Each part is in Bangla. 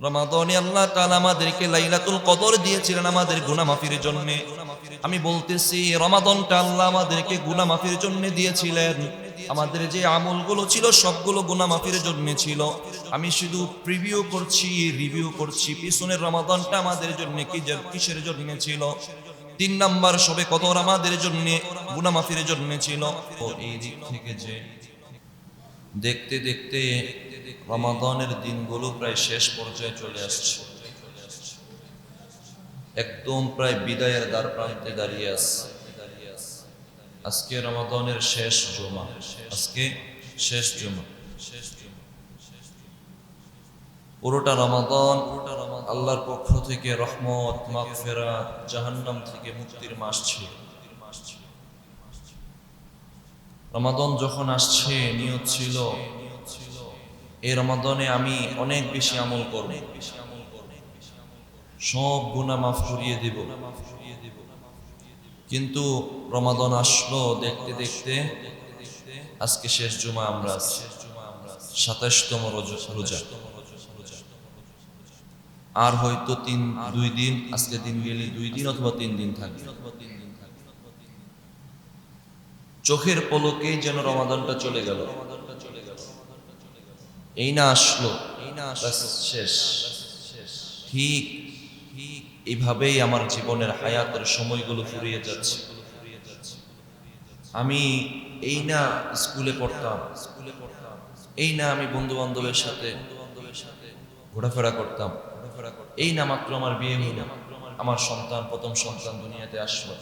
রমাদানে আল্লাহ তাআলা আমাদেরকে লাইলাতুল কদর দিয়েছিলেন আমাদের গুনাহ মাফির জন্য। আমি বলতেছি রমাদানটা আল্লাহ আমাদেরকে গুনাহ মাফির জন্য দিয়েছিলেন। আমাদের যে আমলগুলো ছিল সবগুলো গুনাহ মাফির জন্য ছিল। আমি শুধু প্রিভিউ করছি, রিভিউ করছি পিছনের রমাদানটা আমাদের জন্য কিসের জন্য ছিল। 3 নাম্বার সবে কদর আমাদের জন্য গুনাহ মাফির জন্য ছিল। ও এই দিক থেকে যে দেখতে দেখতে রমাদানের দিনগুলো প্রায় শেষ পর্যায়ে চলে আসছে, একদম প্রায় বিদায়ের দ্বার প্রান্তে দাঁড়িয়ে আছে। আজকে রমাদানের শেষ জুমা, আজকে শেষ জুমা। পুরোটা রমাদান আল্লাহর পক্ষ থেকে রহমত, মাগফিরাত, জাহান্নাম থেকে মুক্তির মাস ছিল। রমাদান যখন আসছে নিয়ত ছিল এই রমাদানে আমি অনেক বেশি আমল করব, সব গুনাহ মাফ করিয়ে দেব। কিন্তু রমাদান আসলো দেখতে দেখতে আজকে শেষ জুমা, আমরা 27তম রোজা। আর হয়তো 2 দিন, আজকে দিন গেলে 2 দিন অথবা 3 দিন থাকবে। চোখের পলকেই যেন রমাদানটা চলে গেল, এই না আসলো, শেষ। ঠিক এইভাবেই আমার জীবনের হায়াতের সময়গুলো ফুরিয়ে যাচ্ছে। আমি এই না স্কুলে পড়তাম, এই না আমি বন্ধু বান্ধবের সাথে ঘোরাফেরা করতাম, এই না মাত্র আমার বিয়ে হলো, আমার সন্তান, প্রথম সন্তান দুনিয়াতে আসলো,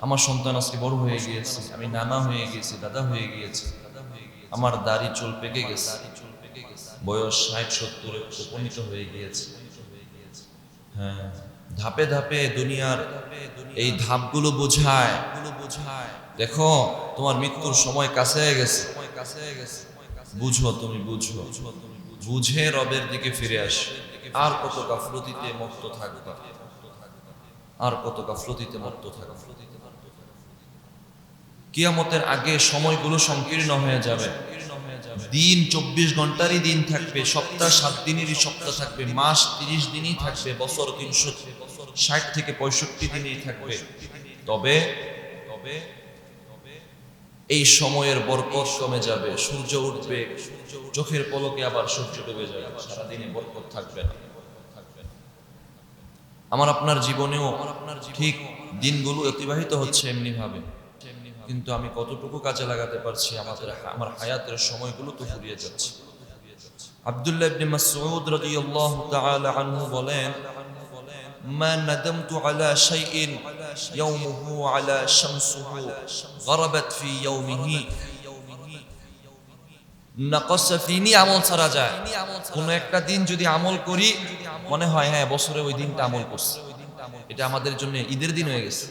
আমার সন্তান আজকে বড় হয়ে গিয়েছে, আমি নানা হয়ে গিয়েছি, দাদা হয়ে গিয়েছি, আমার দাড়ি চুল পেকে গেছে, বয়স 60-70-এ উপনীত হয়ে গিয়েছে। হ্যাঁ, ধাপে ধাপে দুনিয়ার এই ধাপগুলো বোঝায়, দেখো তোমার মৃত্যুর সময় কাছে গেছে, বুঝো, তুমি বুঝো, বুঝে রবের দিকে ফিরে আস। আর কত গাফলতিতে মুক্ত থাকবা, আর কত গাফলতিতে মুক্ত থাকবা। কিয়ামতের আগে সময়গুলো সংকীর্ণ হয়ে যাবে। দিন 24 ঘন্টারই দিন থাকবে, সপ্তাহ 7 দিনেরই সপ্তাহ থাকবে, মাস 30 দিনই থাকবে, বছর 360 থেকে 65 দিনই থাকবে। তবে এই সময়ের বরকত কমে যাবে, সূর্য উঠবে, চোখের পলকে আবার সূর্য ডুবে যাবে, সারাদিনে বরকত থাকবে না। আমার আপনার জীবনেও ঠিক দিনগুলো অতিবাহিত হচ্ছে এমনি ভাবে, কিন্তু আমি কতটুকু কাজে লাগাতে পারছি, আমার হায়াতের সময়গুলো তো ফুরিয়ে যাচ্ছে। আব্দুল্লাহ ইবনে মাসউদ রাদিয়াল্লাহু তাআলা আনহু বলেন, মা নাদামতু আলা শাইইন ইয়াওমুহু আলা শামসুহু গরাবাত ফি ইয়াওমিহি নাকাসা ফিনি। আমল ছাড়া যায়, কোন একটা দিন যদি আমল করি মনে হয় হ্যাঁ বছরে ওই দিনটা আমল করছি, এটা আমাদের জন্য ঈদের দিন হয়ে গেছে।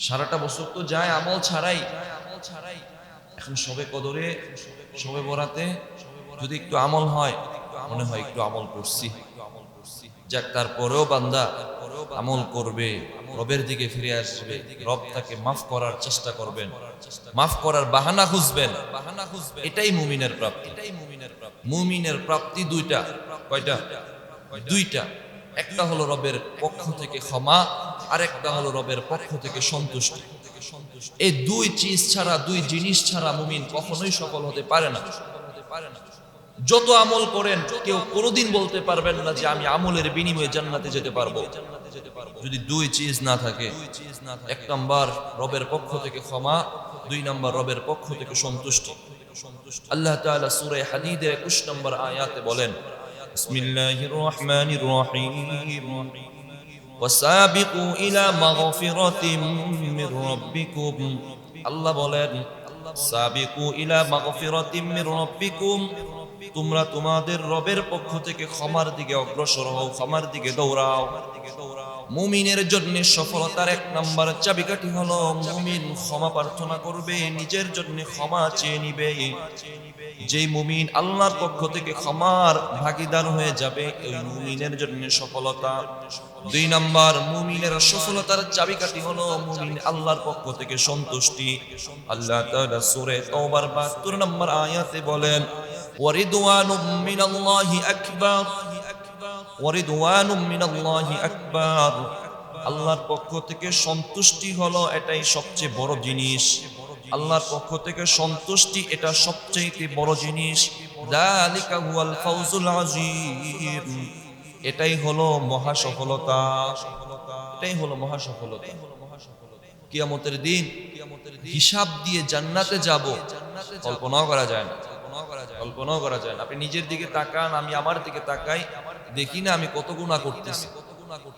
সারাটা বছর তো যায় আমল ছাড়াই। এখন সবে কদরে, সবে বরাতে যদি একটু আমল হয় মনে হয় একটু আমল করছি, যাক তারপরেও বান্দা আমল করবে, রবের দিকে ফিরে আসবে, রব তাকে মাফ করার চেষ্টা করবেন, মাফ করার বাহানা খুঁজবেন। এটাই মুমিনের প্রাপ্তি। মুমিনের প্রাপ্তি দুইটা। কয়টা? দুইটা। একটা হলো রবের পক্ষ থেকে ক্ষমা, আর একটা হলো রবের পক্ষ থেকে সন্তুষ্টি। এই দুই চিজ ছাড়া, দুই জিনিস ছাড়া মুমিন কখনোই সফল হতে পারে না। যত আমল করেন কেউ কোনোদিন বলতে পারবেন না যে আমি আমলের বিনিময়ে জান্নাতে যেতে পারবো, যদি দুই চিজ না থাকে। 1 নাম্বার রবের পক্ষ থেকে ক্ষমা, 2 নাম্বার রবের পক্ষ থেকে সন্তুষ্টি। আল্লাহ তাআলা সূরা হাদীদের 21 নম্বর আয়াতে বলেন, বিসমিল্লাহির রহমানির রহিম, ওয়াসাবিকু ইলা মাগফিরাতিম মির রাব্বিকুম। আল্লাহ বলেন, সাবিকু ইলা মাগফিরাতিম মির রাব্বিকুম, তোমরা তোমাদের রবের পক্ষ থেকে ক্ষমার দিকে অগ্রসর হও, ক্ষমার দিকে দৌড়াও। মুমিনের জন্য সফলতার 1 নম্বর চাবিকাঠি হলো মুমিন ক্ষমা প্রার্থনা করবে, নিজের জন্য ক্ষমা চেয়ে নিবে। যেই মুমিন আল্লাহর পক্ষ থেকে ক্ষমার ভাগীদার হয়ে যাবে ওই মুমিনের জন্য সফলতা। 2 নাম্বার মুমিনের সফলতার চাবিকাঠি হলো মুমিন আল্লাহর পক্ষ থেকে সন্তুষ্টি। আল্লাহ তাআলা সূরা তাওবার 72 নম্বর আয়াতে বলেন ওয়ারিদওয়ানুম মিনাল্লাহি আকবার, ওয়ারিদওয়ানুম মিনাল্লাহি আকবার। আল্লাহর পক্ষ থেকে সন্তুষ্টি হলো এটাই সবচেয়ে বড় জিনিস। আল্লাহর পক্ষ থেকে সন্তুষ্টি এটা সবচেয়ে বড় জিনিস। যালিকা হুয়াল ফাউজুল আযীম, এটাই হলো মহা সফলতা, এটাই হলো মহা সফলতা। কিয়ামতের দিন হিসাব দিয়ে জান্নাতে যাব, কল্পনাও করা যায় না, কল্পনাও করা যায় না। আপনি নিজের দিকে তাকান, আমি আমার দিকে তাকাই, দেখি না আমি কত গুনাহ করতেছি,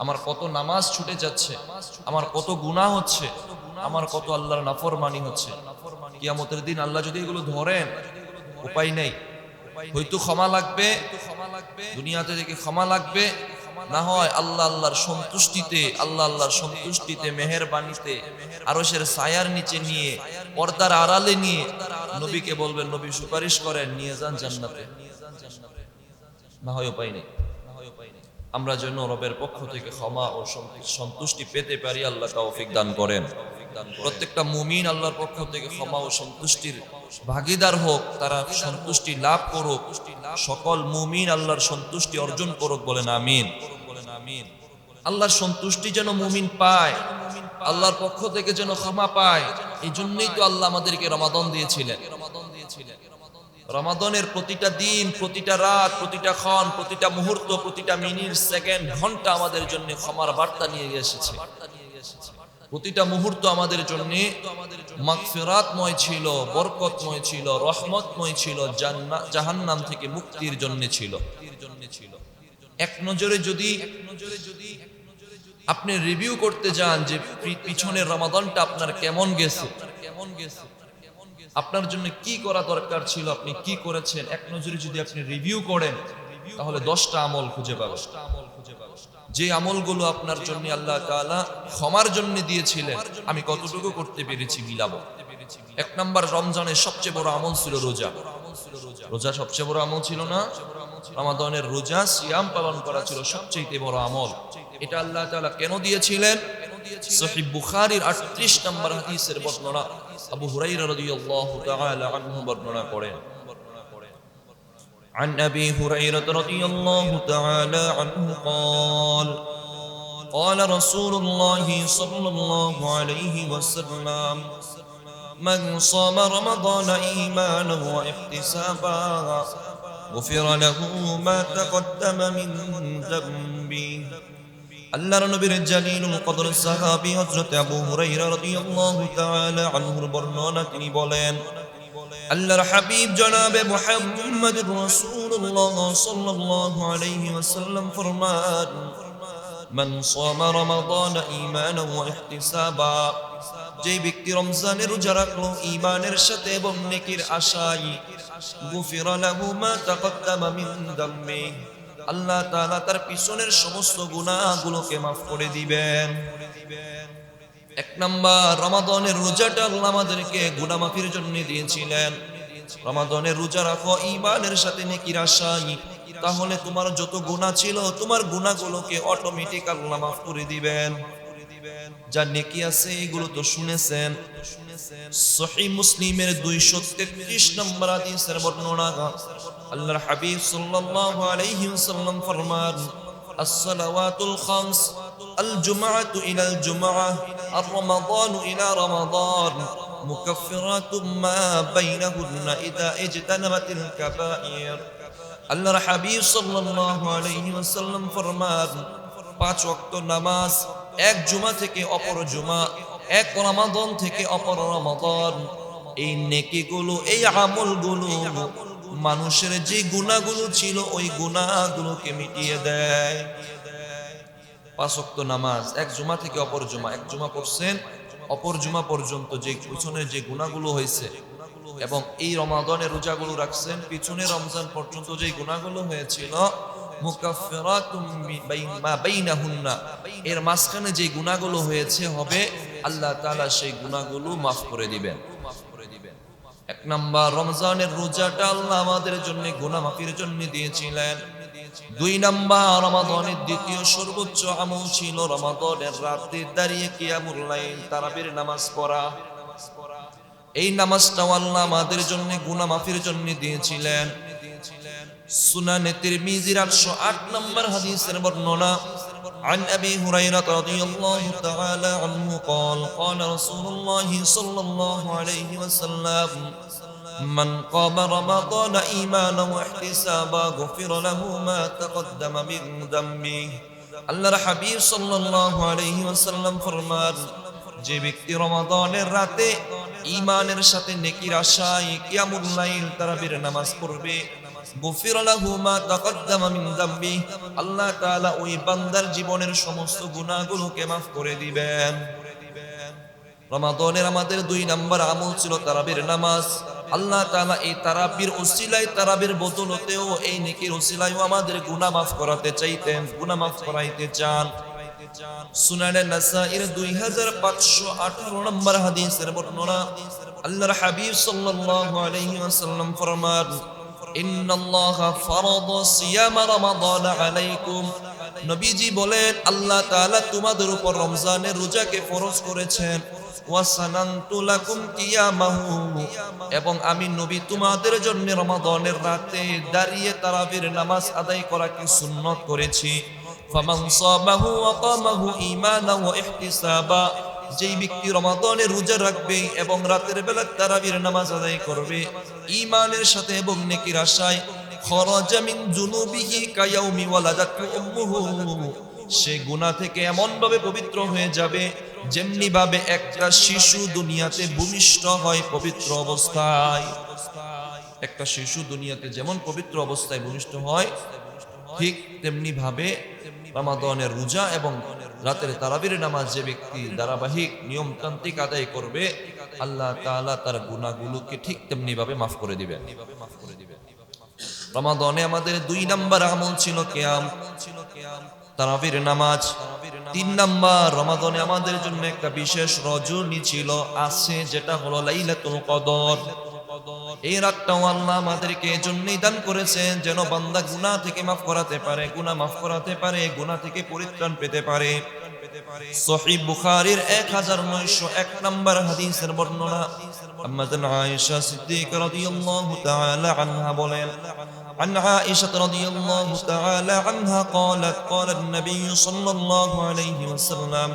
আমার কত নামাজ ছুটে যাচ্ছে, আমার কত গুনাহ হচ্ছে, আমার কত আল্লাহর নাফরমানি হচ্ছে। কিয়ামতের দিন আল্লাহ যদি এগুলো ধরেন, উপায় নেই, হয়তো ক্ষমা লাগবে, দুনিয়াতে থেকে ক্ষমা লাগবে, না হয় আল্লাহর সন্তুষ্টিতে, আল্লাহর সন্তুষ্টিতে, মেহেরবানিতে আরশের ছায়ার নিচে নিয়ে, পর্দার আড়ালে নিয়ে নবীকে বলবেন, নবী সুপারিশ করেন, নিয়ে যান জান্নাতে। না হয় উপায় নেই। আমরা যেন রবের পক্ষ থেকে ক্ষমা ও সন্তুষ্টি পেতে পারি, আল্লাহ তৌফিক দান করেন। প্রত্যেকটা মুমিন আল্লাহর পক্ষ থেকে ক্ষমা ও সন্তুষ্টির ভাগীদার হোক, তারা সন্তুষ্টি লাভ করুক, সকল মুমিন আল্লাহর সন্তুষ্টি অর্জন করুক, বলেন আমিন। আল্লাহর সন্তুষ্টি যেন মুমিন পায়, আল্লাহর পক্ষ থেকে যেন ক্ষমা পায়, এই জন্যই তো আল্লাহ আমাদেরকে রমাদান দিয়েছিলেন। রমাদানের প্রতিটা দিন, প্রতিটা রাত, প্রতিটা ক্ষণ, প্রতিটা মুহূর্ত, প্রতিটা মিনিট, সেকেন্ড, ঘন্টা আমাদের জন্য ক্ষমার বার্তা নিয়ে এসেছে। প্রতিটা মুহূর্ত আমাদের জন্য মাগফিরাতময় ছিল, বরকতময় ছিল, রহমতময় ছিল, জাহান্নাম থেকে মুক্তির জন্য ছিল। এক নজরে যদি আপনি রিভিউ করতে যান যে পিছনের রমাদানটা আপনার কেমন গেছে, আপনার জন্য কি করা দরকার ছিল, আপনি কি করেছেন, এক নজরে যদি আপনি রিভিউ করেন, তাহলে 10টা আমল খুঁজে পাবেন। যে আমলগুলো আপনার জন্য আল্লাহ তাআলা ক্ষমার জন্য দিয়েছিলেন, আমি কতটুকু করতে পেরেছি মিলাবো। 1 নাম্বার, রমজানের সবচেয়ে বড় আমল ছিল রোজা। রোজা সবচেয়ে বড় আমল ছিল না? রমাদানের রোজা, সিয়াম পালন করা ছিল সবচেয়ে বড় আমল। এটা আল্লাহ তাআলা কেন দিয়েছিলেন? সহিহ বুখারীর 38 নম্বর হাদিসের বর্ণনা আবু হুরায়রা রাদিয়াল্লাহু তাআলা আনহু বর্ণনা করেন। عن أبي هريرة رضي الله تعالى عنه قال قال رسول الله صلى الله عليه وسلم من صام رمضان إيمانا واحتسابا غفر له ما تقدم من ذنبه। আল্লাহর নবীর জালিলুল কদর সাহাবী হযরত আবু হুরায়রা রাদিয়াল্লাহু তাআলা আনহুর বর্ণনা, তিনি বলেন, আল্লাহর হাবিব জনাবে মুহাম্মদুর রাসূলুল্লাহ সাল্লাল্লাহু আলাইহি ওয়াসাল্লাম ফরমান, মান সামা রমাদান ঈমানান ওয়া ইহতিসাবা, যে ব্যক্তি রমজানের রোজা রাখলো ঈমানের সাথে এবং নেকির আশায়, গুফিরা লাহু মা তাকদ্দামা মিন যামবি, আল্লাহ তাআলা তার পিছনের সমস্ত গুনাহগুলোকে মাফ করে দিবেন। 1 নাম্বার, রমাদানের রোজাটা আল্লাহ আমাদেরকে গুনাহ মাফির জন্য দিয়েছিলেন। রমাদানের রোজা রাখো ঈমানের সাথে নেকির আশায়, তাহলে তোমার যত গুনাহ ছিল, তোমার গুনাহগুলোকে অটোমেটিক আল্লাহ মাফ করে দিবেন। যা নেকি আছে এগুলো তো শুনেছেন। সহিহ মুসলিমের 233 নম্বর হাদিসের বর্ণনা, আল্লাহর হাবিব সাল্লাল্লাহু আলাইহি ওয়াসাল্লাম ফরমান, as-salawatul khams, al-jum'atu ila al-jum'ah, ar-ramadanu ila ramadan, mukaffiratun ma bainahunna idha ijtanabatil kaba'ir। আল্লাহর হাবিব সাল্লাল্লাহু আলাইহি ওয়াসাল্লাম ফরমান, 5 ওয়াক্ত নামাজ, এক জুমা থেকে অপর জুমা, এক রমাদান থেকে অপর রমাদান, এই নেকিগুলো, এই আমলগুলো মানুষের যে গুনাহগুলো ছিল ওই গুনাহগুলোকে মিটিয়ে দেয়। 5 ওয়াক্ত নামাজ, এক জুমা থেকে অপর জুমা, এক জুমা পড়ছেন অপর জুমা পর্যন্ত যে পিছনের যে গুনাহগুলো হয়েছে, এবং এই রমাদানের রোজাগুলো রাখছেন পিছনে রমজান পর্যন্ত যে গুনাহগুলো হয়েছিল, মুকাফফিরাতুম মা বাইনাহুন্না, এর মাঝখানে যে গুনাহগুলো হয়েছে হবে, আল্লাহ তাআলা সেই গুনাহগুলো মাফ করে দিবেন। এক নাম্বার রমজানের রোজাটা আল্লাহ আমাদের জন্য গুনাহ মাফির জন্য দিয়েছিলেন। দুই নাম্বার রমাদানের দ্বিতীয় সর্বোচ্চ আমল ছিল রমাদানের রাতে দাঁড়িয়ে কিয়ামুল লাইল তারাবির নামাজ পড়া। এই নামাজটাও আল্লাহ আমাদের জন্য গুনাহ মাফির জন্য দিয়েছিলেন। সুনানে তিরমিজির 808 নম্বর হাদিসের বর্ণনা عن أبي هريرة رضي الله تعالى عنه قال قال رسول الله صلى الله عليه وسلم من قام رمضان إيمانا واحتسابا غفر له ما تقدم من ذنبه আল্লাহর হাবিব সাল্লাল্লাহু আলাইহি ওয়াসাল্লাম ফরমান, যে ব্যক্তি রমাদানের রাতে ঈমানের সাথে নেকির আশায় কিয়ামুল লাইল তারাবির নামাজ পড়বে, গুফির লাহু মা তাকদ্দামা মিন যামবি, আল্লাহ তাআলা ওই বান্দার জীবনের সমস্ত গুনাহগুলোকে maaf করে দিবেন। রমাদানের আমাদের 2 নাম্বার আমল ছিল তারাবির নামাজ। আল্লাহ তাআলা এই তারাবির ওসিলায় তারাবির বদলতেও এই নেকির ওসিলায়ও আমাদের গুনাহ maaf করাতে চাইতেন, গুনাহ maaf করাইতে চান। সুনানে নাসাঈর 2518 নম্বর হাদিসের বর্ণনা আল্লাহর হাবিব সাল্লাল্লাহু আলাইহি ওয়াসাল্লাম ফরমান, ইন্নাল্লাহা ফারাদা সিয়ামা রমাদান আলাইকুম, নবীজি বলেন আল্লাহ তাআলা তোমাদের উপর রমজানের রোজাকে ফরজ করেছেন। ওয়াসানানতু লাকুম কিয়ামাহু, এবং আমি নবী তোমাদের জন্য রমাদানের রাতে দাঁড়িয়ে তারাবির নামাজ আদায় করাকে সুন্নাত করেছি। ফামান সামাহু ওয়া কামাহু ঈমানান ওয়া ইহতিসাবা, যেই ব্যক্তি রমাদানে রোজা রাখবে এবং রাতের বেলা তারাবির নামাজ আদায় করবে ঈমানের সাথে এবং নেকির আশায়, খরাজা মিন যুনুবিহি কায়াউমি ওয়ালাদাতু উম্মুহু, সে গুনাহ থেকে এমন ভাবে পবিত্র হয়ে যাবে যেমনি ভাবে একটা শিশু দুনিয়াতে ভূমিষ্ঠ হয় পবিত্র অবস্থায়। একটা শিশু দুনিয়াতে যেমন পবিত্র অবস্থায় ভূমিষ্ঠ হয়, ঠিক তেমনি ভাবে রমাদানের রোজা এবং রাতের তারাবির নামাজ যে ব্যক্তি ধারাবাহিক নিয়মতান্ত্রিক আদায় করবে, আল্লাহ তাআলা তার গুনাহগুলোকে ঠিক তেমনি ভাবে maaf করে দিবেন। রমাদানে আমাদের 2 নাম্বার আমল ছিল কিয়াম, তারাবির নামাজ। 3 নাম্বার রমাদানে আমাদের জন্য একটা বিশেষ রজনী ছিল, আছে, যেটা হলো লাইলাতুল কদর। এই রাতটাও আল্লাহ আমাদেরকে এজন্যই দান করেছেন যেন বান্দা গুনাহ থেকে maaf করাতে পারে, গুনাহ maaf করাতে পারে, গুনাহ থেকে পরিত্রাণ পেতে পারে। সহিহ বুখারীর 1901 নম্বর হাদিসের বর্ণনা আম্মা আয়েশা সিদ্দিকা রাদিয়াল্লাহু তাআলা আনহা বলেন, عن عائشة رضي الله تعالى عنها قالت قال النبي صلى الله عليه وسلم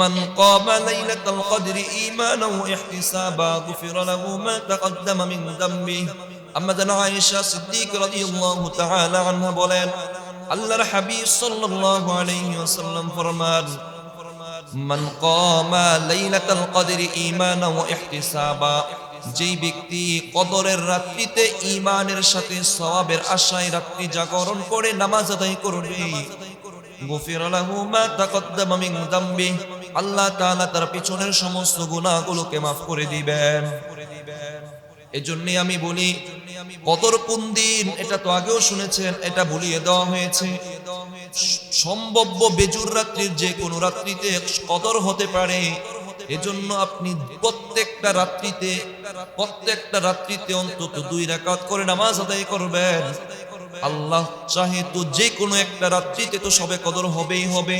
من قام ليلة القدر إيمانا واحتسابا غفر له ما تقدم من ذنبه أما عائشة صديق رضي الله تعالى عنها বলেন, আল্লাহর হাবিব সাল্লাল্লাহু আলাইহি ওয়াসাল্লাম ফরমান, মান কামা লাইলাতাল কদরি ঈমানা ওয়া ইহতিসাবা, যেই ব্যক্তি কদরের রাত্রিতে ঈমানের সাথে সওয়াবের আশায় রাত্রি জাগরণ করে নামাজ আদায় করবে, গুফির লাহু মা তাকদ্দামা মিন যামবি, আল্লাহ তাআলা তার পিছনের সমস্ত গুনাহগুলোকে maaf করে দিবেন। এজন্যই আমি বলি, কদর কোন দিন এটা তো আগেও শুনেছেন, এটা বলিয়ে দেওয়া হয়েছে। সম্ভাব্য বেজুর রাত্রির যে কোনো রাত্রিতে কদর হতে পারে, এজন্য আপনি প্রত্যেকটা রাত্রিতে অন্তত 2 রাকাত করে নামাজ আদায় করবেন। আল্লাহ চাহে তো যে কোনো একটা রাত্রিতে তো সবে কদর হবেই হবে,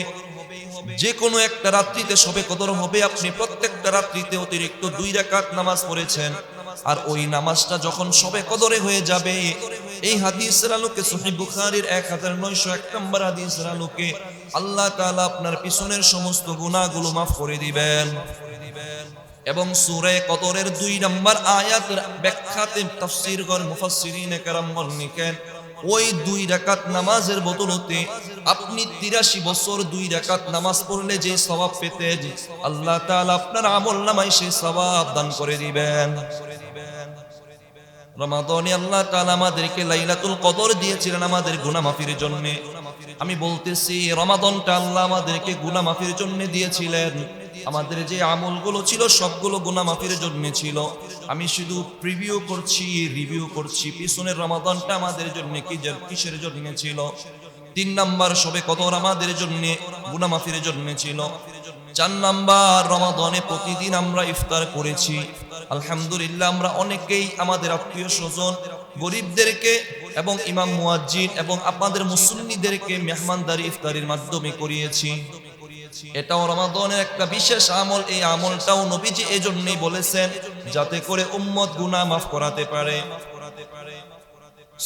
যে কোনো একটা রাত্রিতে সবে কদর হবে। আপনি প্রত্যেকটা রাত্রিতে অতিরিক্ত 2 রাকাত নামাজ পড়েছেন, আর ওই নামাজটা যখন সবে কদরে হয়ে যাবে, এই হাদিসের আলোকে সহিহ বুখারীর 1901 নম্বর হাদিসের আলোকে আল্লাহ তাআলা আপনার পিছনের সমস্ত গুনাহগুলো maaf করে দিবেন। এবং সূরা কদরের 2 নম্বর আয়াতের ব্যাখ্যাতে তাফসীরগণ মুফাসসিরিনে কেরাম লিখেন, ওই 2 রাকাত নামাজের বদলতে আপনি 83 বছর 2 রাকাত নামাজ পড়লে যে সওয়াব পেতেন, আল্লাহ তাআলা আপনার আমলনামায় সেই সওয়াব দান করে দিবেন। রমাদানে আল্লাহ তাআলা আমাদেরকে লাইলাতুল কদর দিয়েছিলেন আমাদের গুনাহ মাফির জন্য। আমি বলতেছি, রমাদানটা আল্লাহ আমাদেরকে গুনাহ মাফির জন্য দিয়েছিলেন। আমাদের যে আমলগুলো ছিল সবগুলো গুনাহ মাফির জন্য ছিল। আমি শুধু রিভিউ করছি পিছনের রমাদানটা আমাদের জন্য কিসের জন্য ছিল। 3 নাম্বার সবে কদর আমাদের জন্য গুনাহ মাফির জন্য ছিল। 4 নাম্বার, রমাদানে প্রতিদিন আমরা ইফতার করেছি আলহামদুলিল্লাহ। আমরা অনেকেই আমাদের আত্মীয় স্বজন গরিবদেরকে এবং ইমাম মুয়াজ্জিন এবং আপনাদের মুসল্লিদেরকে মেহমানদারি ইফতারির মাধ্যমে করিয়েছি। এটাও রমাদানের একটা বিশেষ আমল। এই আমলটাও নবীজি এজন্যই বলেছেন যাতে করে উম্মত গুনাহ মাফ করাতে পারে।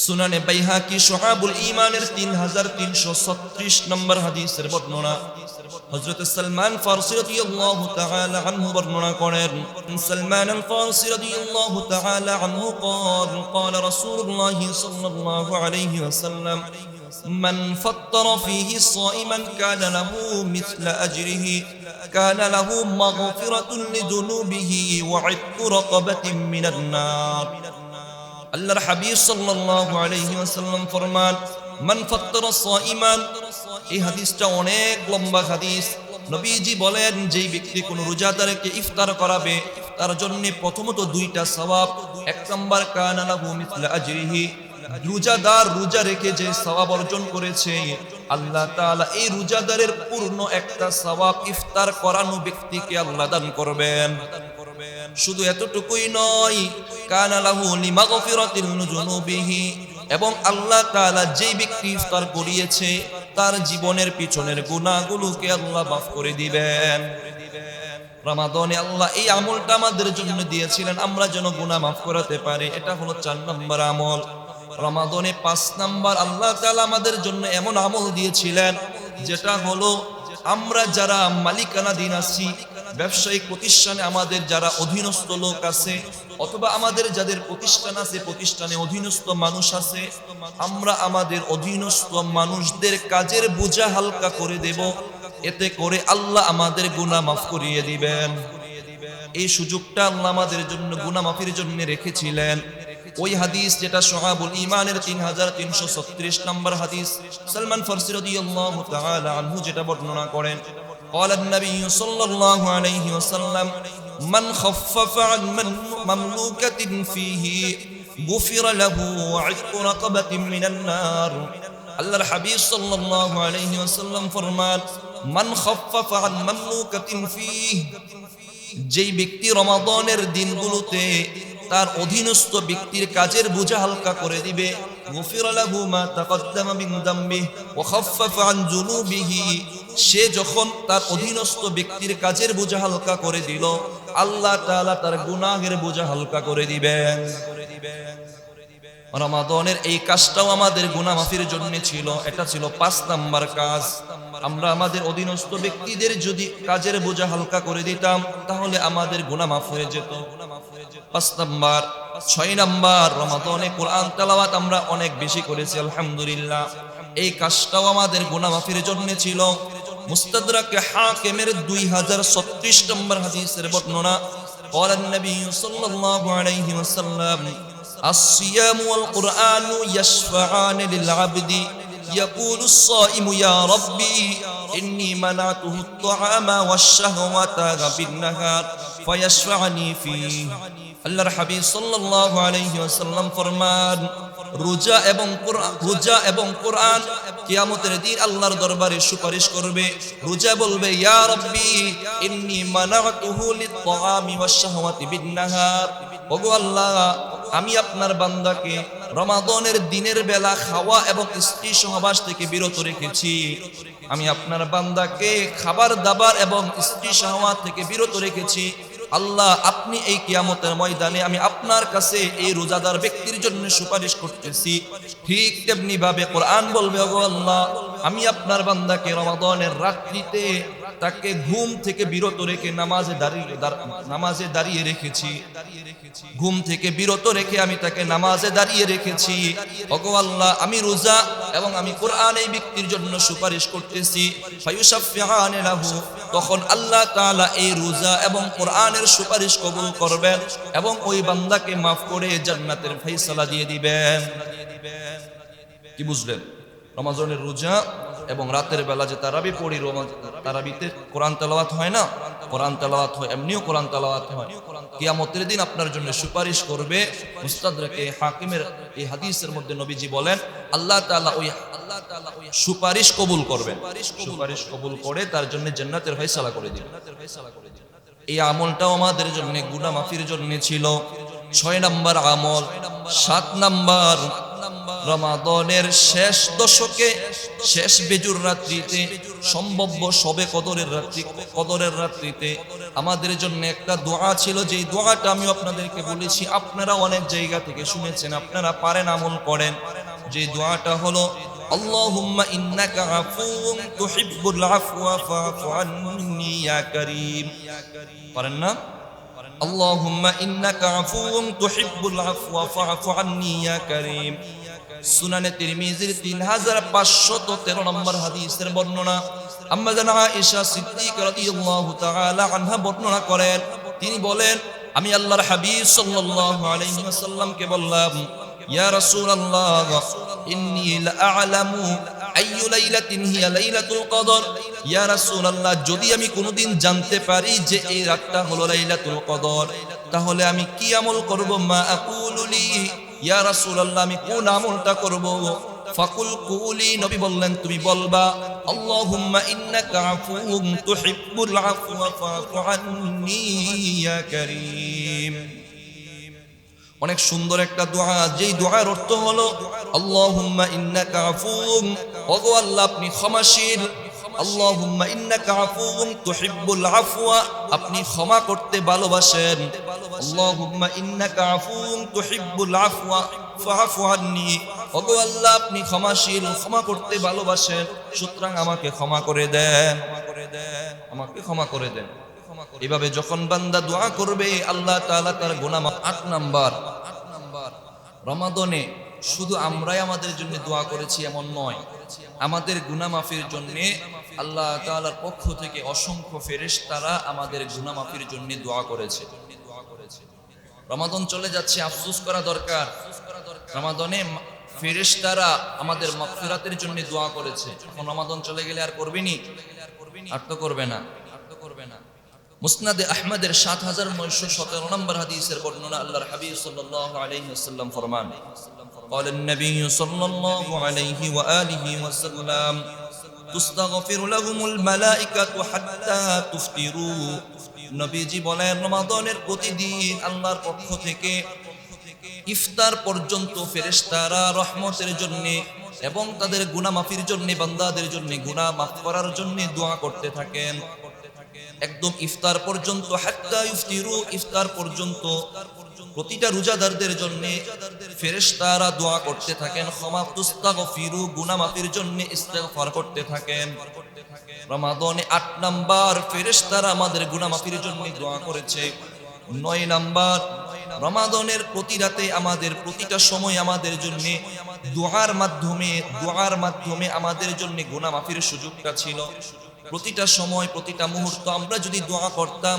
সুনানে বাইহাকি শুআবুল ঈমানের 3336 নম্বর হাদিসের বর্ণনা, হযরত সালমান ফারসি রাদিয়াল্লাহু তাআলা আনহু বর্ণনা করেন। সালমান আল ফারসি রাদিয়াল্লাহু তাআলা আনহু قال قال رسول الله صلى الله عليه وسلم من فطر فيه صائما كان له مثل أجره كان له مغفرة لذنوبه وعتق رقبة من النار। আল্লাহর হাবিব সাল্লাল্লাহু আলাইহি ওয়াসাল্লাম ফরমান মান ফাত্তারা সাইমান। এই হাদিসটা অনেক লম্বা হাদিস। নবীজি বলেন যেই ব্যক্তি কোন রোজাদারকে ইফতার করাবে তার জন্য প্রথমত দুইটা সওয়াব। এক নাম্বার কানা লাহু মিসলা আজরিহি, রোজাদার রোজা রেখে যে সওয়াব অর্জন করেছে আল্লাহ তাআলা এই রোজাদারের পূর্ণ একটা সওয়াব ইফতার করানো ব্যক্তিকে আল্লাহ দান করবেন। শুধু এতটুকুই নয়, কানা লাহু লিমাগফিরাতিল যুনুবিহি, এবং আল্লাহ তাআলা যেই ব্যক্তি ইফতার করিয়েছে তার জীবনের পিছনের গুনাহগুলোকে আল্লাহ মাফ করে দিবেন। রমাদানে আল্লাহ এই আমলটা আমাদের জন্য দিয়েছিলেন আমরা যেন গুনাহ মাফ করাতে পারি। এটা হলো 4 নম্বর আমল। রমাদানে 5 নাম্বার আল্লাহ তাআলা আমাদের জন্য এমন আমল দিয়েছিলেন যেটা হলো আমরা যারা মালিকানাধীন আছি, ব্যবসায়িক প্রতিষ্ঠানে আমাদের যারা অধীনস্থ লোক আছে অথবা আমাদের যাদের প্রতিষ্ঠান আছে প্রতিষ্ঠানে অধীনস্থ মানুষ আছে, আমরা আমাদের অধীনস্থ মানুষদের কাজের বোঝা হালকা করে দেব, এতে করে আল্লাহ আমাদের গুনাহ মাফ করিয়ে দিবেন। এই সুযোগটা আল্লাহ আমাদের জন্য গুনাহ মাফের জন্য রেখেছিলেন। ওই হাদিস যেটা শুআবুল ঈমানের 3336 নম্বর হাদিস, সালমান ফারসি রাদিয়াল্লাহু তাআলা আনহু যেটা বর্ণনা করেন, قال النبي صلى الله عليه وسلم من خفف عن مملوكة فيه غفر له وعتق رقبة من النار। আল্লাহর হাবিব সাল্লাল্লাহু আলাইহি ওয়াসাল্লাম ফরমান মান খাফফাফা আন মামলুকাতিন ফীহ, যেই ব্যক্তি রমাদানের দিনগুলোতে তার অধীনস্থ ব্যক্তির কাজের বোঝা হালকা করে দিবে, গুফির লাহু মা তাকদ্দামা মিন যামবিহি ওয়া খাফফাফা আন যুনুবিহি, সে যখন তার অধীনস্থ ব্যক্তির কাজের বোঝা হালকা করে দিল আল্লাহ তাআলা তার গুনাহের বোঝা হালকা করে দিবেন। রমাদানের এই কাজটাও আমাদের গুনাহ মাফের জন্য ছিল। এটা ছিল 5 নাম্বার কাজ। আমরা আমাদের অধীনস্থ ব্যক্তিদের যদি কাজের বোঝা হালকা করে দিতাম তাহলে আমাদের গুনাহ মাফ হয়ে যেত। 5 নাম্বার। 6 নাম্বার, রমাদানে কোরআন তেলাওয়াত আমরা অনেক বেশি করেছি আলহামদুলিল্লাহ। এই কাজটাও আমাদের গুনাহ মাফের জন্য ছিল। মুস্তাদরাক হাকিমের 2036 নম্বর হাদিসের বর্ণনা, قال النبي صلى الله عليه وسلم الصيام والقرآن يشفعان للعبد يقول الصائم يا ربي إني منعته الطعام والشهوة بالنهار فيشفعني فيه। আল্লাহর হাবিব সাল্লাল্লাহু আলাইহি ওয়াসাল্লাম ফরমান রোজা এবং কোরআন কিয়ামতের দিন আল্লাহর দরবারে সুপারিশ করবে। রোজা বলবে ইয়া রাব্বি ইন্নী মানাতুহু লিত-তাআমি ওয়াশ-শাহওয়াতি বিন-নাহার, ওগো আল্লাহ আমি আপনার বান্দাকে রমাদানের দিনের বেলা খাওয়া এবং স্ত্রী সহবাস থেকে বিরত রেখেছি। আমি আপনার বান্দাকে খাবার দাবার এবং স্ত্রী সহবাস থেকে বিরত রেখেছি। আল্লাহ আপনি এই কিয়ামতের ময়দানে আমি আপনার কাছে এই রোজাদার ব্যক্তির জন্য সুপারিশ করতেছি। ঠিক তেমনি ভাবে কোরআন বলবে ওগো আল্লাহ আমি আপনার বান্দাকে রমাদানের রাত্রিতে তাকে ঘুম থেকে বিরত রেখে নামাজে দাঁড়িয়ে রেখেছি। ঘুম থেকে বিরত রেখে আমি তাকে নামাজে দাঁড়িয়ে রেখেছি। ওগো আল্লাহ আমি রোজা এবং আমি কোরআন এই ব্যক্তির জন্য সুপারিশ করতেছি। ফায়ুশাফিআনি লাহু, তখন আল্লাহ তাআলা এই রোজা এবং কোরআনের সুপারিশ কবুল করবেন এবং ওই বান্দাকে মাফ করে জান্নাতের ফয়সালা দিয়ে দিবেন। কি বুঝলেন? রমাদানের রোজা এবং রাতের বেলা যে তারাবি পড়ি, তারাবিতে কোরআন তেলাওয়াত হয় না, কোরআন তেলাওয়াত হয়, এমনিও কোরআন তেলাওয়াত হয়। কিয়ামতের দিন আপনার জন্য সুপারিশ করবে। মুস্তাদরাকে হাকিমের এই হাদিসের মধ্যে নবীজি বলেন আল্লাহ তাআলা সুপারিশ কবুল করবেন, সুপারিশ কবুল করে তার জন্য জান্নাতের ফয়সালা করে দিবেন। এই আমলটাও আমাদের জন্য গুনাহ মাফির জন্য ছিল। 6 নাম্বার আমল। 7 নাম্বার, রমাদানের শেষ দশকে, শেষ বেজুর রাত্রিতে, সম্ভাব্য শবে কদরের রাত্রিতে আমাদের জন্য একটা দোয়া ছিল, যে দোয়াটা আমি আপনাদেরকে বলেছি, আপনারা অনেক জায়গা থেকে শুনেছেন, আপনারা পারেন, আমল করেন। যে দোয়াটা হলো আল্লাহুম্মা ইন্নাকা আফুউন তুহিব্বুল আফওয়া ফাআফু আন্নী ইয়া কারীম। পারেন না? আল্লাহুম্মা ইন্নাকা আফুউন তুহিব্বুল আফওয়া ফাআফু আন্নী ইয়া কারীম। সুনানে তিরমিজির 3513 নম্বর হাদিসের বর্ণনা। আম্মা জান আয়েশা সিদ্দিকা রাদিয়াল্লাহু তাআলা আনহা বর্ণনা করেন, তিনি বলেন, আমি আল্লাহর হাবিব সাল্লাল্লাহু আলাইহি ওয়াসাল্লামকে বললাম, ইয়া রাসূলুল্লাহ, ইন্নী লাআলামু আইয়ু লাইলাতিন হিয়া লাইলাতুল কদর। ইয়া রাসূলুল্লাহ, যদি আমি কোনদিন জানতে পারি যে এই রাতটা হলো লাইলাতুল কদর, তাহলে আমি কি আমল করব? মা আকুলু লি, ইয়া রাসূলুল্লাহ, আমি কোন আমলটা করব? ফাকুল কুলি, নবী বললেন, তুমি বলবা আল্লাহুম্মা ইন্নাকা আফুউন তুহিব্বুল আফওয়া ফাআফু আন্নী ইয়া কারীম। অনেক সুন্দর একটা দোয়া, যেই দোয়ার অর্থ হলো আল্লাহুম্মা ইন্নাকা আফুউন, ওগো আল্লাহ আপনি ক্ষমাশীল। আল্লাহুম্মা ইন্নাকা আফুউন তুহিব্বুল আফওয়া, আপনি ক্ষমা করতে ভালোবাসেন। আল্লাহুম্মা ইন্নাকা আফুউন তুহিব্বুল আফওয়া ফাআফু আন্নী, ওগো আল্লাহ আপনি ক্ষমাশীল, ক্ষমা করতে ভালোবাসেন, সুতরাং আমাকে ক্ষমা করে দেন, আমাকে ক্ষমা করে দেন। এভাবে যখন বান্দা দোয়া করবে, আল্লাহ তাআলা তার গুনাহ মাফ। 8 নাম্বার, রমাদানে শুধু আমরাই আমাদের জন্য দোয়া করেছি এমন নয়, আমাদের গুনাহ মাফের জন্য আল্লাহ তাআলার পক্ষ থেকে অসংখ্য ফেরেশতারা আমাদের গুনাহ মাফের জন্য দোয়া করেছে। রমাদান চলে যাচ্ছে, আফসোস করা দরকার। রমাদানে ফেরেশতারা আমাদের মাগফিরাতের জন্য দোয়া করেছে। এখন রমাদান চলে গেলে আর করবেনি? আর তো করবে না। মুসনাদে আহমদের 7917 নম্বর হাদিসের বর্ণনা, আল্লাহর হাবিব সাল্লাল্লাহু আলাইহি ওয়াসাল্লাম ফরমান, قال النبي صلى الله عليه وآله وسلم تستغفر لهم الملائكة حتى تفطروا। নবীজি বলেন, রমাদানের প্রতিদিন আল্লাহর পক্ষ থেকে ইফতার পর্যন্ত ফেরেশতারা রহমতের জন্য এবং তাদের গুনাহ মাফির জন্য, বান্দাদের জন্য গুনাহ মাফ করার জন্য দোয়া করতে থাকেন। একদম ইফতার পর্যন্ত, হাত্তা ইফতিরু, ইফতার পর্যন্ত প্রতিটা রোজাদারদের জন্য ফেরেশতারা দোয়া করতে থাকেন, ক্ষমা তুস্তাগফিরু, গুনাহ মাফির জন্য ইস্তিগফার করতে থাকেন। রমাদানে 8 নাম্বার, ফেরেশতারা আমাদের গুনাহ মাফির জন্য দোয়া করেছে। 9 নাম্বার, রমাদানের প্রতি রাতে, আমাদের প্রতিটা সময় আমাদের জন্য দোয়ার মাধ্যমে আমাদের জন্য গুনাহ মাফির সুযোগটা ছিল। প্রতিটা সময়, প্রতিটা মুহূর্ত আমরা যদি দোয়া করতাম,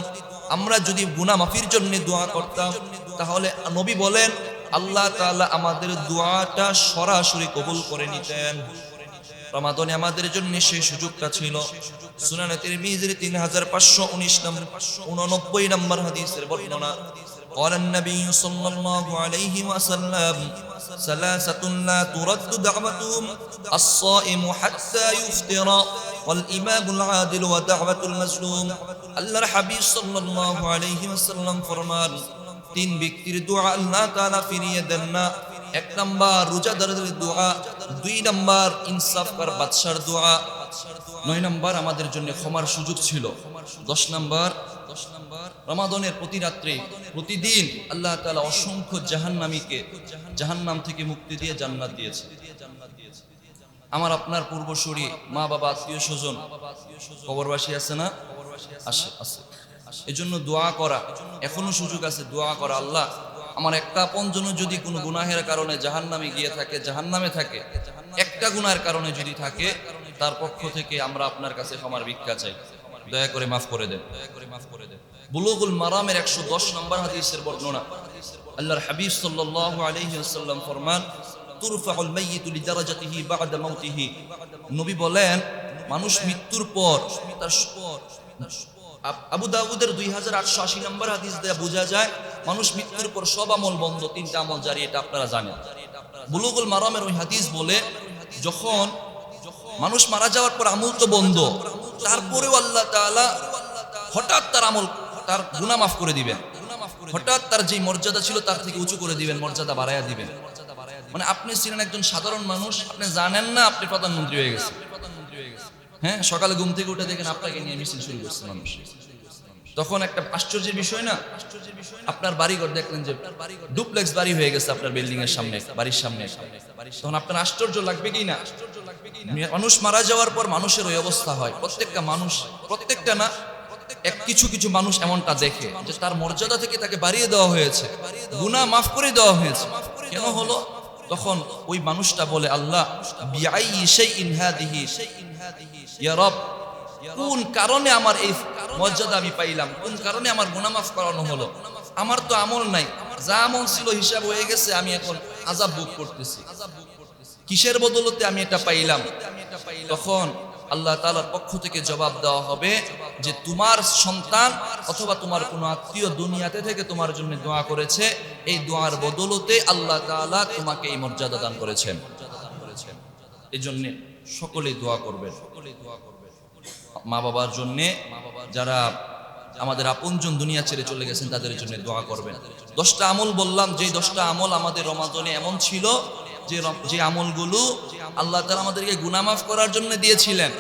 আমরা যদি গুনাহ মাফির জন্য দোয়া করতাম, তাহলে নবী বলেন আল্লাহ তাআলা আমাদের দোয়াটা সরাসরি কবুল করে নিতেন। রমাদানে আমাদের জন্য সেই সুযোগটা ছিল। সুনানে তিরমিজির 3589 নম্বর হাদিসের বর্ণনা, قال النبي صلى الله عليه وسلم ثلاثة لا ترد دعوتهم الصائم حتى يفطر والإمام العادل ودعوة المظلوم। আল্লাহর হাবিব সাল্লাল্লাহু আলাইহি ওয়াসাল্লাম ফরমান, 3 ব্যক্তির দোয়া আল্লাহ তাআলা ফিরিয়ে দেন না। 1 নাম্বার রোজাদারদের দোয়া, 2 নাম্বার ইনসাফকার বাদশার দোয়া, 9 নাম্বার আমাদের জন্য ক্ষমার সুযোগ ছিল। 10 নাম্বার, রমাদানের প্রতি রাত্রে, প্রতিদিন আল্লাহ তাআলা অসংখ্য জাহান্নামীকে জাহান্নাম থেকে মুক্তি দিয়ে জান্নাত দিয়েছে। আমার আপনার পূর্বসূরি, মা বাবা, আত্মীয় স্বজন, কবরবাসী আছে না? আছে। এজন্য দোয়া করা, এখনো সুযোগ আছে দোয়া করা। আল্লাহ, আমার একটা আপনজন যদি কোনো গুনাহের কারণে জাহান্নামে গিয়ে থাকে, জাহান্নামে থাকে, একটা গুনাহের কারণে যদি থাকে, তার পক্ষ থেকে আমরা আপনার কাছে ক্ষমার ভিক্ষা চাই, দয়া করে মাফ করে দেন। বুলুগুল মারামের 110 নম্বর হাদিসের বর্ণনা, আল্লাহর হাবিব সাল্লাল্লাহু আলাইহি ওয়াসাল্লাম ফরমান, তুরফাউল মাইয়িতু লিদারাজাতিহি বা'দা মাউতিহি। নবী বলেন, মানুষ মৃত্যুর পর তার, আবু দাউদের 2880 নম্বর হাদিস দেয়া বোঝা যায় মানুষ মৃত্যুর পর সব আমল বন্ধ, 3টা আমল জারি, এটা আপনারা জানেন। বুলুগুল মারামের ওই হাদিস বলে, যখন মানুষ মারা যাওয়ার পর আমল তো বন্ধ, তারপরেও আল্লাহ তাআলা হঠাৎ তার আমল, তার গুনাহ মাফ করে দিবেন, হঠাৎ তার যে মর্যাদা ছিল তার থেকে উঁচু করে দিবেন, মর্যাদা বাড়াইয়া দিবেন। মানে আপনি ছিলেন একজন সাধারণ মানুষ, আপনি জানেন না আপনি প্রধানমন্ত্রী হয়ে গেছেন। হ্যাঁ, সকালে ঘুম থেকে উঠে দেখেন আপনাকে নিয়ে মিছিল শুরু করছে মানুষ। তখন একটা আশ্চর্যের বিষয় না, আপনার বাড়িঘর দেখলেন যে ডুপ্লেক্স বাড়ি হয়ে গেছে আপনার বিল্ডিং এর সামনে, বাড়ির সামনে। তখন আপনার আশ্চর্য লাগবে কি না? মানুষ মারা যাওয়ার পর মানুষের ওই অবস্থা হয়। প্রত্যেকটা মানুষ, প্রত্যেকটা না, কিছু কিছু মানুষ এমনটা দেখে যে তার মর্যাদা থেকে তাকে বাড়িয়ে দেওয়া হয়েছে, গুনাহ মাফ করে দেওয়া হয়েছে। কেন হলো? তখন ওই মানুষটা বলে, আল্লাহ বিআই শাইইন হাদিহি, ইয়া রব, কোন কারণে আমার এই মর্যাদা আমি পাইলাম, কোন কারণে আমার গুনাহ মাফ করানো হলো? আমার তো আমল নাই, যা আমল ছিল হিসাব হয়ে গেছে, আমি এখন আযাব ভোগ করতেছি। কিসের বদলতে আমি এটা পাইলাম? তখন আল্লাহ তাআলার পক্ষ থেকে জবাব দেওয়া হবে যে তোমার সন্তান অথবা তোমার কোনো আত্মীয় দুনিয়াতে থেকে তোমার জন্য দোয়া করেছে, এই দোয়ার বদলতে আল্লাহ তাআলা তোমাকে এই মর্যাদা দান করেছেন। এই জন্য সকলেই দোয়া করবেন, মা বাবার জন্য, যারা আমাদের আপনজন দুনিয়া ছেড়ে চলে গেছেন তাদের জন্য দোয়া করবেন। 10টা আমল বললাম, যে 10টা আমল আমাদের রমাদানে এমন ছিল যে আমলগুলো আল্লাহ তাআলা আমাদেরকে গুনাহ মাফ করার জন্য দিয়েছিলেন।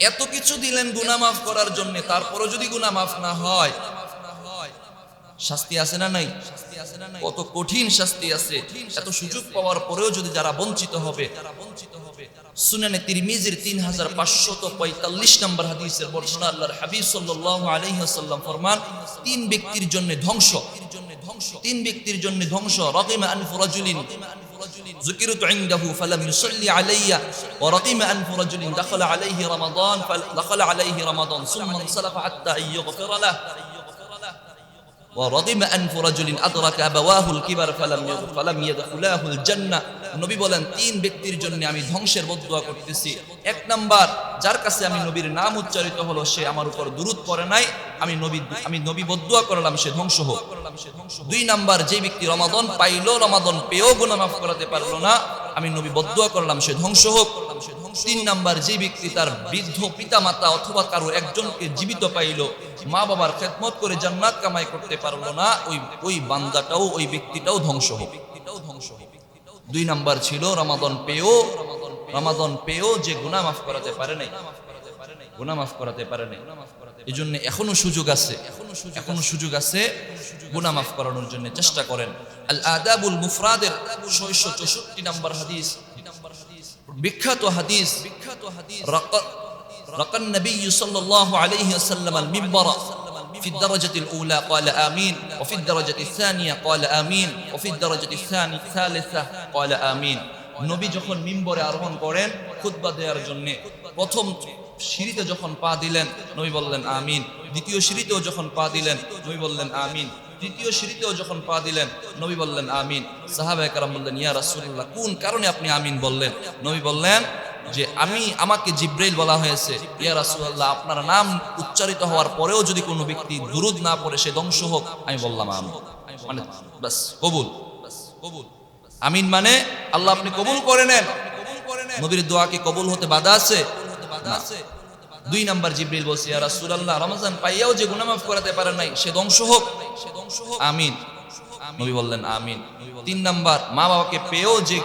এত কিছু দিলেন গুনাহ মাফ করার জন্য, তারপরও যদি গুনাহ মাফ না হয়, শাস্তি আছে না নাই? কত কঠিন শাস্তি আছে। এত সুযোগ পাওয়ার পরেও যদি যারা বঞ্চিত হবে, সুনানে তিরমিজির 3545 নম্বর হাদিসের বর্ণনা, আল্লাহর হাবিব সাল্লাল্লাহু আলাইহি ওয়াসাল্লাম ফরমান, 3 ব্যক্তির জন্য ধ্বংস, 3 ব্যক্তির জন্য ধ্বংস। রাকিমা আনফু রাজুলিন যুকিরতু ইনদাহু ফালাম ইউসাল্লি আলাইয়া, ওয়া রাকিমা আনফু রাজুলিন দাখালা আলাইহি রামাদান সুম্মা ইনসালাফা হাত্তা ইয়গফিরা লাহু, ورغم أنف رجل أدرك أبواه الكبر فلم يدخلاه الجنة। নবী বলেন 3 ব্যক্তির জন্য আমি ধ্বংসের বদদুয়া করতেছি। 1 নাম্বার, যার কাছে আমি নবীর নাম উচ্চারিত হলো সে আমার উপর দুরূদ পড়ে নাই, আমি নবী বদদুয়া করলাম সে ধ্বংস হোক। 2 নাম্বার, যে ব্যক্তি রমাদান পাইলো, রমাদান পেয়েও গুনাহ মাফ করাতে পারলো না, আমি নবী বদদুয়া করলাম সে ধ্বংস হোক। 3 নাম্বার, যে ব্যক্তি তার বৃদ্ধ পিতামাতা অথবা কারো একজনকে জীবিত পাইলো, মা বাবার খেদমত করে জান্নাত কামাই করতে পারলো না, ওই বান্দাটাও, ওই ব্যক্তিটাও ধ্বংস হোক। 2 নাম্বার ছিল রমাদান পেয়েও যে গুনাহ মাফ করাতে পারে নাই, গুনাহ মাফ করাতে পারে নাই। এই জন্য এখনো সুযোগ আছে, গুনাহ মাফ করানোর জন্য চেষ্টা করেন। আল আদাবুল মুফরাদের 664 নম্বর হাদিস, বিখ্যাত হাদিস, রাকান নবী সাল্লাল্লাহু আলাইহি ওয়াসাল্লাম আল মিম্বার في الدرجة الأولى قال آمين، وفي الدرجة الثانية قال آمين، وفي الدرجة الثالثة قال آمين। নবী যখন মিম্বরে আরোহণ করেন খুতবা দেওয়ার জন্য, প্রথম সিঁড়িতে যখন পা দিলেন নবী বললেন আমিন, দ্বিতীয় সিঁড়িতেও যখন পা দিলেন নবী বললেন আমিন, তৃতীয় সিঁড়িতেও যখন পা দিলেন নবী বললেন আমিন। সাহাবায়ে কেরাম বললেন, ইয়া রাসূলুল্লাহ, কোন কারণে আপনি আমিন বললেন? নবী বললেন যে আমাকে জিব্রাইল বলা হয়েছে, ইয়া রাসূলুল্লাহ, আপনার নাম উচ্চারিত হওয়ার পরেও যদি কোনো ব্যক্তি দুরূদ না পড়ে সে ধ্বংস হোক। আমি বললাম আমিন, মানে বাস কবুল। আমিন মানে আল্লাহ আপনি কবুল করে নেন। নবীর দোয়া কি কবুল হতে বাধা আছে? 2 নাম্বার, জিব্রাইল বলছে, ইয়া রাসূলুল্লাহ, রমজান পাইয়াও যে গুনাহ মাফ করাতে পারে নাই সে ধ্বংস হোক। আমিন, নবী বললেন আমিন। 3 নাম্বার, মা বাবাকে পেয়েও যে